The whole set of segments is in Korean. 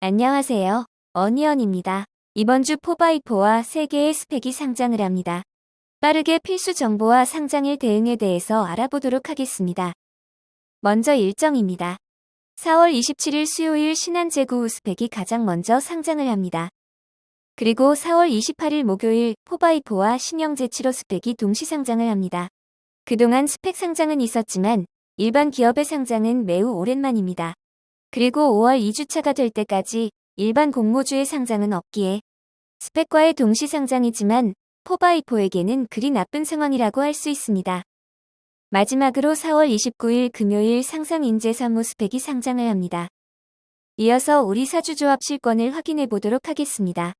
안녕하세요. 어니언입니다. 이번 주 4x4와 3개의 스펙이 상장을 합니다. 빠르게 필수 정보와 상장일 대응에 대해서 알아보도록 하겠습니다. 먼저 일정입니다. 4월 27일 수요일 신한제구 스펙이 가장 먼저 상장을 합니다. 그리고 4월 28일 목요일 4x4와 신형제7호 스펙이 동시 상장을 합니다. 그동안 스펙 상장은 있었지만 일반 기업의 상장은 매우 오랜만입니다. 그리고 5월 2주차가 될 때까지 일반 공모주의 상장은 없기에 스펙과의 동시 상장이지만 4x4에게는 그리 나쁜 상황이라고 할 수 있습니다. 마지막으로 4월 29일 금요일 상상인재사무 스펙이 상장을 합니다. 이어서 우리 사주조합 실권을 확인해 보도록 하겠습니다.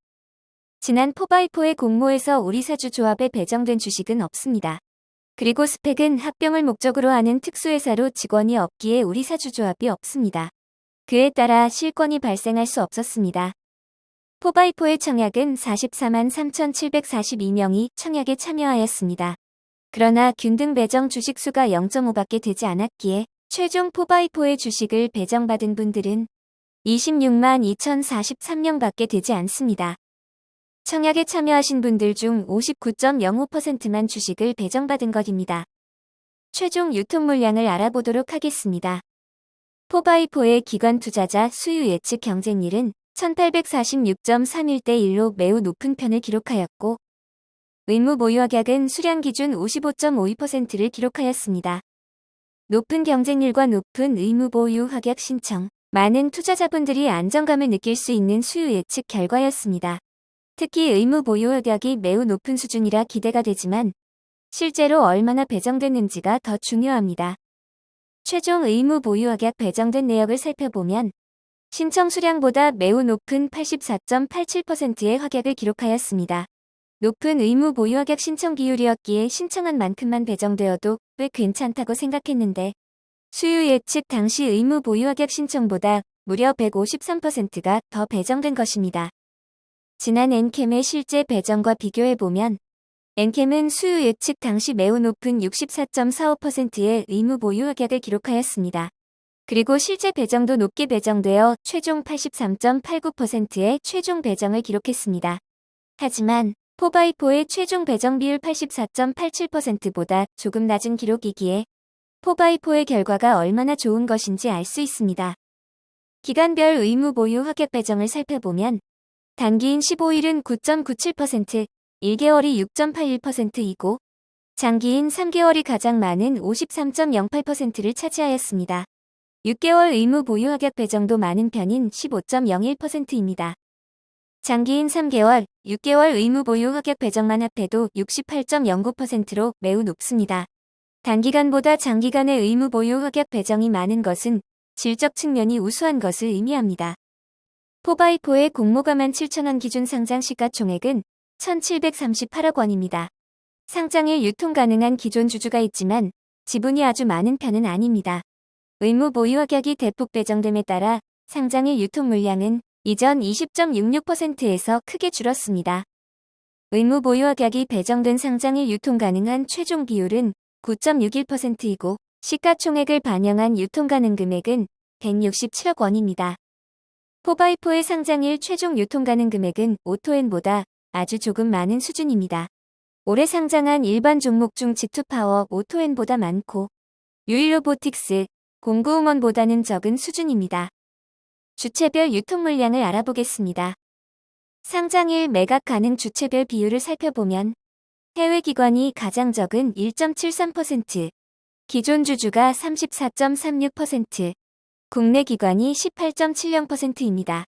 지난 4x4의 공모에서 우리 사주조합에 배정된 주식은 없습니다. 그리고 스펙은 합병을 목적으로 하는 특수회사로 직원이 없기에 우리 사주조합이 없습니다. 그에 따라 실권이 발생할 수 없었습니다. 4x4의 청약은 44만 3,742명이 청약에 참여하였습니다. 그러나 균등 배정 주식 수가 0.5밖에 되지 않았기에 최종 4x4의 주식을 배정받은 분들은 26만 2,043명밖에 되지 않습니다. 청약에 참여하신 분들 중 59.05%만 주식을 배정받은 것입니다. 최종 유통 물량을 알아보도록 하겠습니다. 4x4의 기관 투자자 수요 예측 경쟁률은 1846.31대 1로 매우 높은 편을 기록하였고 의무 보유확약은 수량 기준 55.52%를 기록하였습니다. 높은 경쟁률과 높은 의무 보유 확약 신청, 많은 투자자분들이 안정감을 느낄 수 있는 수요 예측 결과였습니다. 특히 의무 보유 확약이 매우 높은 수준이라 기대가 되지만 실제로 얼마나 배정됐는지가 더 중요합니다. 최종 의무 보유 확약 배정된 내역을 살펴보면 신청 수량보다 매우 높은 84.87%의 확약을 기록하였습니다. 높은 의무 보유 확약 신청 비율이었기에 신청한 만큼만 배정되어도 꽤 괜찮다고 생각했는데 수요 예측 당시 의무 보유 확약 신청보다 무려 153%가 더 배정된 것입니다. 지난 엔캠의 실제 배정과 비교해보면 엔캠은 수요 예측 당시 매우 높은 64.45%의 의무 보유 확약을 기록하였습니다. 그리고 실제 배정도 높게 배정되어 최종 83.89%의 최종 배정을 기록했습니다. 하지만 4x4의 최종 배정 비율 84.87%보다 조금 낮은 기록이기에 4x4의 결과가 얼마나 좋은 것인지 알 수 있습니다. 기간별 의무 보유 확약 배정을 살펴보면 단기인 15일은 9.97%, 1개월이 6.81%이고 장기인 3개월이 가장 많은 53.08%를 차지하였습니다. 6개월 의무 보유 확약 배정도 많은 편인 15.01%입니다. 장기인 3개월, 6개월 의무 보유 확약 배정만 합해도 68.09%로 매우 높습니다. 단기간보다 장기간의 의무 보유 확약 배정이 많은 것은 질적 측면이 우수한 것을 의미합니다. 4x4의 공모가 17,000원 기준 상장 시가총액은 1,738억 원입니다. 상장일 유통 가능한 기존 주주가 있지만 지분이 아주 많은 편은 아닙니다. 의무 보유 확약이 대폭 배정됨에 따라 상장일 유통 물량은 이전 20.66%에서 크게 줄었습니다. 의무 보유 확약이 배정된 상장일 유통 가능한 최종 비율은 9.61%이고 시가총액을 반영한 유통 가능 금액은 167억 원입니다. 4x4의 상장일 최종 유통 가능 금액은 오토엔보다 아주 조금 많은 수준입니다. 올해 상장한 일반 종목 중 G2파워 오토엔보다 많고 유일로보틱스, 공구음원보다는 적은 수준입니다. 주체별 유통 물량을 알아보겠습니다. 상장일 매각 가능 주체별 비율을 살펴보면 해외 기관이 가장 적은 1.73%, 기존 주주가 34.36%, 국내 기관이 18.70%입니다.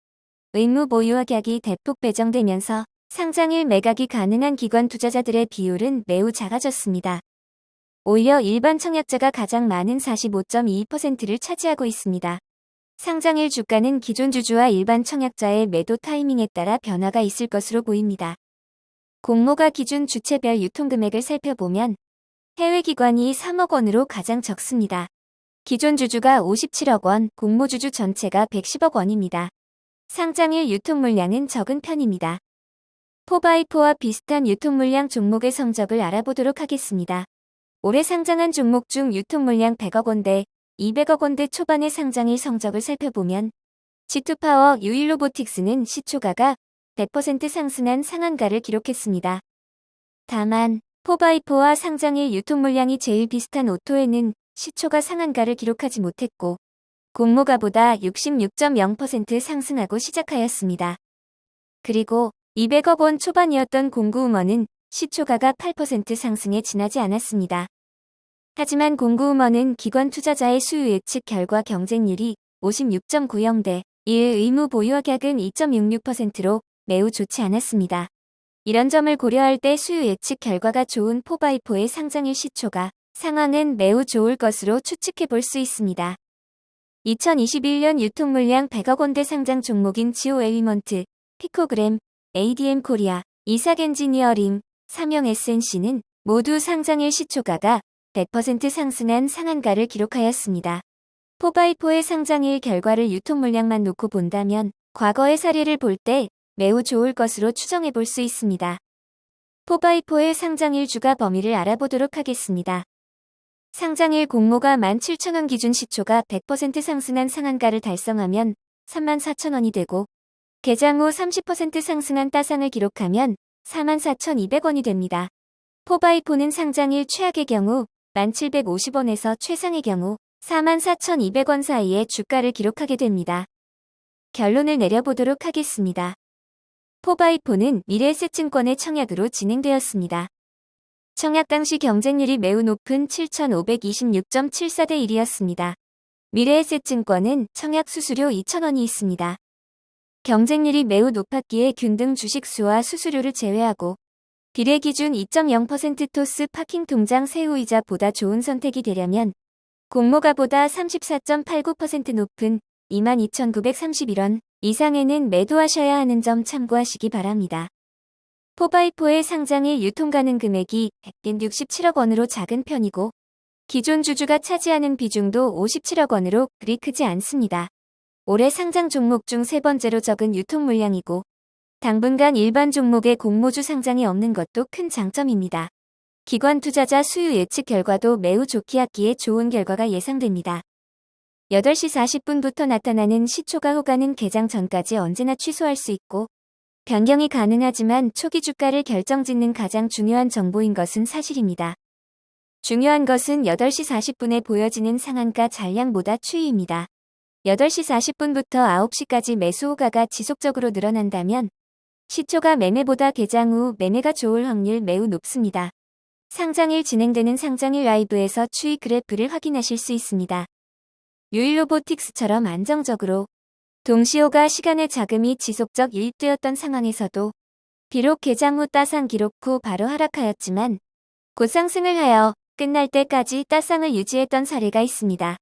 의무 보유 확약이 대폭 배정되면서 상장일 매각이 가능한 기관 투자자들의 비율은 매우 작아졌습니다. 오히려 일반 청약자가 가장 많은 45.22%를 차지하고 있습니다. 상장일 주가는 기존 주주와 일반 청약자의 매도 타이밍에 따라 변화가 있을 것으로 보입니다. 공모가 기준 주체별 유통금액을 살펴보면 해외 기관이 3억 원으로 가장 적습니다. 기존 주주가 57억 원, 공모 주주 전체가 110억 원입니다. 상장일 유통 물량은 적은 편입니다. 4x4와 비슷한 유통 물량 종목의 성적을 알아보도록 하겠습니다. 올해 상장한 종목 중 유통 물량 100억 원대, 200억 원대 초반의 상장일 성적을 살펴보면 G2파워 유일로보틱스는 시초가가 100% 상승한 상한가를 기록했습니다. 다만 4x4와 상장일 유통물량이 제일 비슷한 오토에는 시초가 상한가를 기록하지 못했고 공모가보다 66.0% 상승하고 시작하였습니다. 그리고 200억 원 초반이었던 공구음원은 시초가가 8% 상승에 지나지 않았습니다. 하지만 공구음원은 기관 투자자의 수요 예측 결과 경쟁률이 56.90대 1, 의무 보유확약은 2.66%로 매우 좋지 않았습니다. 이런 점을 고려할 때 수요 예측 결과가 좋은 4x4의 상장일 시초가 상황은 매우 좋을 것으로 추측해 볼 수 있습니다. 2021년 유통물량 100억 원대 상장 종목인 지오 엘리먼트, 피코그램, ADM 코리아, 이삭 엔지니어링, 삼형 SNC는 모두 상장일 시초가가 100% 상승한 상한가를 기록하였습니다. 4x4의 상장일 결과를 유통물량만 놓고 본다면 과거의 사례를 볼 때 매우 좋을 것으로 추정해 볼 수 있습니다. 4x4의 상장일 주가 범위를 알아보도록 하겠습니다. 상장일 공모가 17,000원 기준 시초가 100% 상승한 상한가를 달성하면 34,000원이 되고 개장 후 30% 상승한 따상을 기록하면 44,200원이 됩니다. 4x4는 상장일 최악의 경우 1,750원에서 최상의 경우 44,200원 사이의 주가를 기록하게 됩니다. 결론을 내려보도록 하겠습니다. 4x4는 미래에셋증권의 청약으로 진행되었습니다. 청약 당시 경쟁률이 매우 높은 7,526.74대 1이었습니다. 미래에셋증권은 청약 수수료 2,000원이 있습니다. 경쟁률이 매우 높았기에 균등 주식수와 수수료를 제외하고 비례 기준 2.0% 토스 파킹 통장 세후이자보다 좋은 선택이 되려면 공모가보다 34.89% 높은 22,931원 이상에는 매도하셔야 하는 점 참고하시기 바랍니다. 4x4의 상장일 유통 가능 금액이 167억 원으로 작은 편이고 기존 주주가 차지하는 비중도 57억 원으로 그리 크지 않습니다. 올해 상장 종목 중 세 번째로 적은 유통 물량이고 당분간 일반 종목의 공모주 상장이 없는 것도 큰 장점입니다. 기관 투자자 수요 예측 결과도 매우 좋기 하기에 좋은 결과가 예상됩니다. 8시 40분부터 나타나는 시초가 호가는 개장 전까지 언제나 취소할 수 있고 변경이 가능하지만 초기 주가를 결정짓는 가장 중요한 정보인 것은 사실입니다. 중요한 것은 8시 40분에 보여지는 상한가 잔량보다 추이입니다. 8시 40분부터 9시까지 매수 호가가 지속적으로 늘어난다면 시초가 매매보다 개장 후 매매가 좋을 확률 매우 높습니다. 상장일 진행되는 상장일 라이브에서 추이 그래프를 확인하실 수 있습니다. 유일로보틱스처럼 안정적으로 동시호가 시간의 자금이 지속적 유입되었던 상황에서도 비록 개장 후 따상 기록 후 바로 하락하였지만 곧 상승을 하여 끝날 때까지 따상을 유지했던 사례가 있습니다.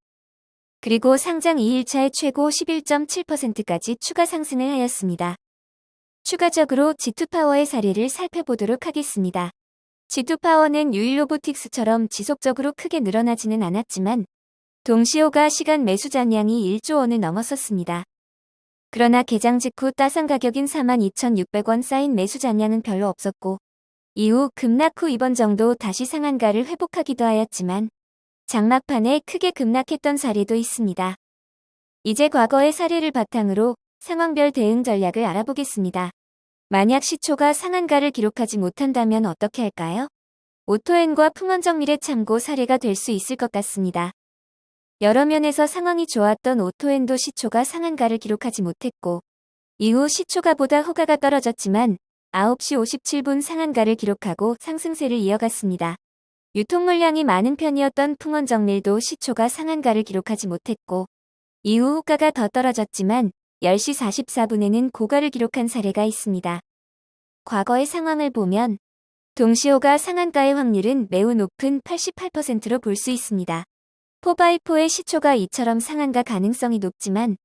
그리고 상장 2일차에 최고 11.7%까지 추가 상승을 하였습니다. 추가적으로 G2파워의 사례를 살펴보도록 하겠습니다. G2파워는 유일로보틱스처럼 지속적으로 크게 늘어나지는 않았지만 동시호가 시간 매수 잔량이 1조 원을 넘었었습니다. 그러나 개장 직후 따상 가격인 42,600원 쌓인 매수 잔량은 별로 없었고 이후 급락 후 이번 정도 다시 상한가를 회복하기도 하였지만 장막판에 크게 급락했던 사례도 있습니다. 이제 과거의 사례를 바탕으로 상황별 대응 전략을 알아보겠습니다. 만약 시초가 상한가를 기록하지 못한다면 어떻게 할까요? 오토엔과 풍원정밀의 참고 사례가 될 수 있을 것 같습니다. 여러 면에서 상황이 좋았던 오토엔도 시초가 상한가를 기록하지 못했고 이후 시초가보다 호가가 떨어졌지만 9시 57분 상한가를 기록하고 상승세를 이어갔습니다. 유통물량이 많은 편이었던 풍원정밀도 시초가 상한가를 기록하지 못했고 이후 호가가 더 떨어졌지만 10시 44분에는 고가를 기록한 사례가 있습니다. 과거의 상황을 보면 동시호가 상한가의 확률은 매우 높은 88%로 볼 수 있습니다. 4x4의 시초가 이처럼 상한가 가능성이 높지만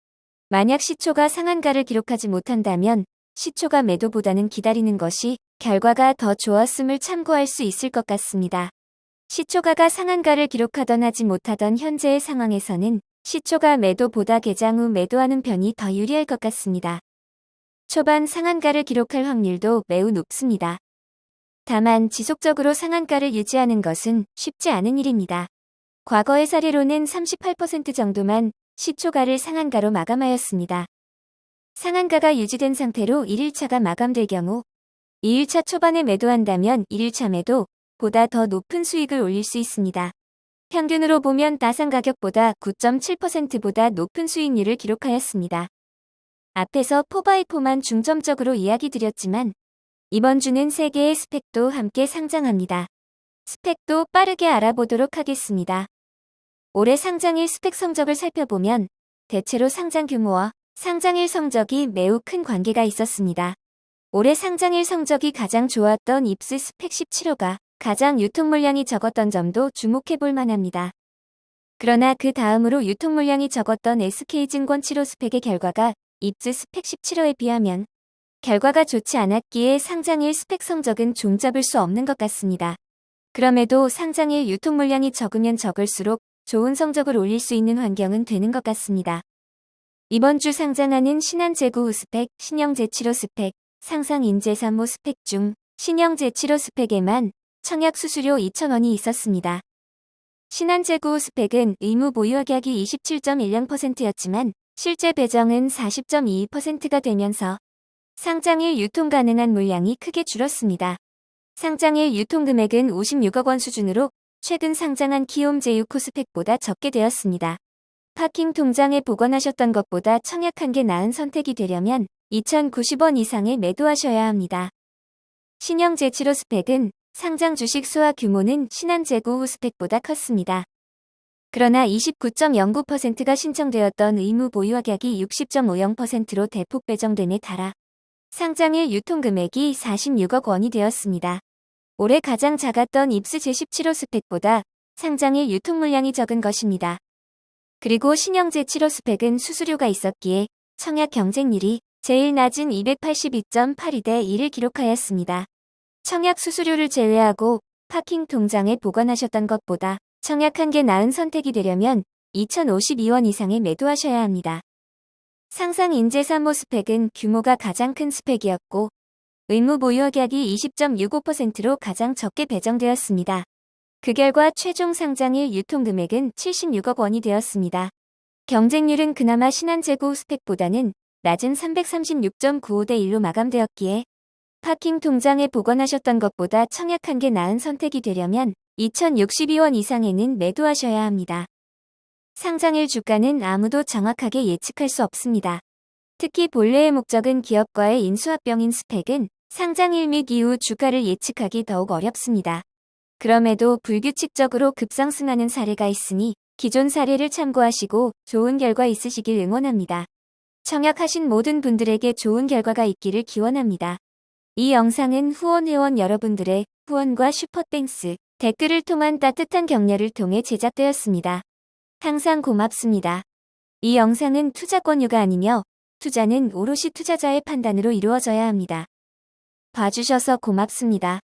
만약 시초가 상한가를 기록하지 못한다면 시초가 매도보다는 기다리는 것이 결과가 더 좋았음을 참고할 수 있을 것 같습니다. 시초가가 상한가를 기록하던 하지 못하던 현재의 상황에서는 시초가 매도보다 개장 후 매도하는 편이 더 유리할 것 같습니다. 초반 상한가를 기록할 확률도 매우 높습니다. 다만 지속적으로 상한가를 유지하는 것은 쉽지 않은 일입니다. 과거의 사례로는 38% 정도만 시초가를 상한가로 마감하였습니다. 상한가가 유지된 상태로 1일차가 마감될 경우 2일차 초반에 매도한다면 1일차 매도보다 더 높은 수익을 올릴 수 있습니다. 평균으로 보면 다산 가격보다 9.7%보다 높은 수익률을 기록하였습니다. 앞에서 4x4만 중점적으로 이야기 드렸지만 이번 주는 3개의 스펙도 함께 상장합니다. 스펙도 빠르게 알아보도록 하겠습니다. 올해 상장일 스펙 성적을 살펴보면 대체로 상장 규모와 상장일 성적이 매우 큰 관계가 있었습니다. 올해 상장일 성적이 가장 좋았던 입스 스펙 17호가 가장 유통물량이 적었던 점도 주목해볼 만합니다. 그러나 그 다음으로 유통물량이 적었던 SK증권 7호 스펙의 결과가 입스 스펙 17호에 비하면 결과가 좋지 않았기에 상장일 스펙 성적은 종잡을 수 없는 것 같습니다. 그럼에도 상장일 유통물량이 적으면 적을수록 좋은 성적을 올릴 수 있는 환경은 되는 것 같습니다. 이번 주 상장하는 신한제구 스펙, 신영제7호 스펙, 상상인제 3호 스펙 중 신영제7호 스펙에만 청약 수수료 2,000원이 있었습니다. 신한제구 스펙은 의무 보유하격이 27.10%였지만 실제 배정은 40.22%가 되면서 상장일 유통 가능한 물량이 크게 줄었습니다. 상장일 유통금액은 56억 원 수준으로 최근 상장한 키움 제6호 스펙보다 적게 되었습니다. 파킹 통장에 보관하셨던 것보다 청약한 게 나은 선택이 되려면 2,090원 이상에 매도하셔야 합니다. 신형 제7호 스펙은 상장 주식 수화 규모는 신한제구 스펙보다 컸습니다. 그러나 29.09%가 신청되었던 의무 보유하격이 60.50%로 대폭 배정됨에 따라 상장일 유통금액이 46억 원이 되었습니다. 올해 가장 작았던 입스 제17호 스펙보다 상장일 유통물량이 적은 것입니다. 그리고 신형 제7호 스펙은 수수료가 있었기에 청약 경쟁률이 제일 낮은 282.82대 1을 기록하였습니다. 청약 수수료를 제외하고 파킹 통장에 보관하셨던 것보다 청약한 게 나은 선택이 되려면 2,052원 이상에 매도하셔야 합니다. 상상인제 3호 스펙은 규모가 가장 큰 스펙이었고 의무 보유하격이 20.65%로 가장 적게 배정되었습니다. 그 결과 최종 상장일 유통금액은 76억 원이 되었습니다. 경쟁률은 그나마 신한제구 스펙보다는 낮은 336.95대 1로 마감되었기에 파킹 통장에 보관하셨던 것보다 청약한 게 나은 선택이 되려면 2,062원 이상에는 매도하셔야 합니다. 상장일 주가는 아무도 정확하게 예측할 수 없습니다. 특히 본래의 목적은 기업과의 인수합병인 스펙은 상장일 및 이후 주가를 예측하기 더욱 어렵습니다. 그럼에도 불규칙적으로 급상승하는 사례가 있으니 기존 사례를 참고하시고 좋은 결과 있으시길 응원합니다. 청약하신 모든 분들에게 좋은 결과가 있기를 기원합니다. 이 영상은 후원 회원 여러분들의 후원과 슈퍼땡스, 댓글을 통한 따뜻한 격려를 통해 제작되었습니다. 항상 고맙습니다. 이 영상은 투자 권유가 아니며 투자는 오롯이 투자자의 판단으로 이루어져야 합니다. 봐주셔서 고맙습니다.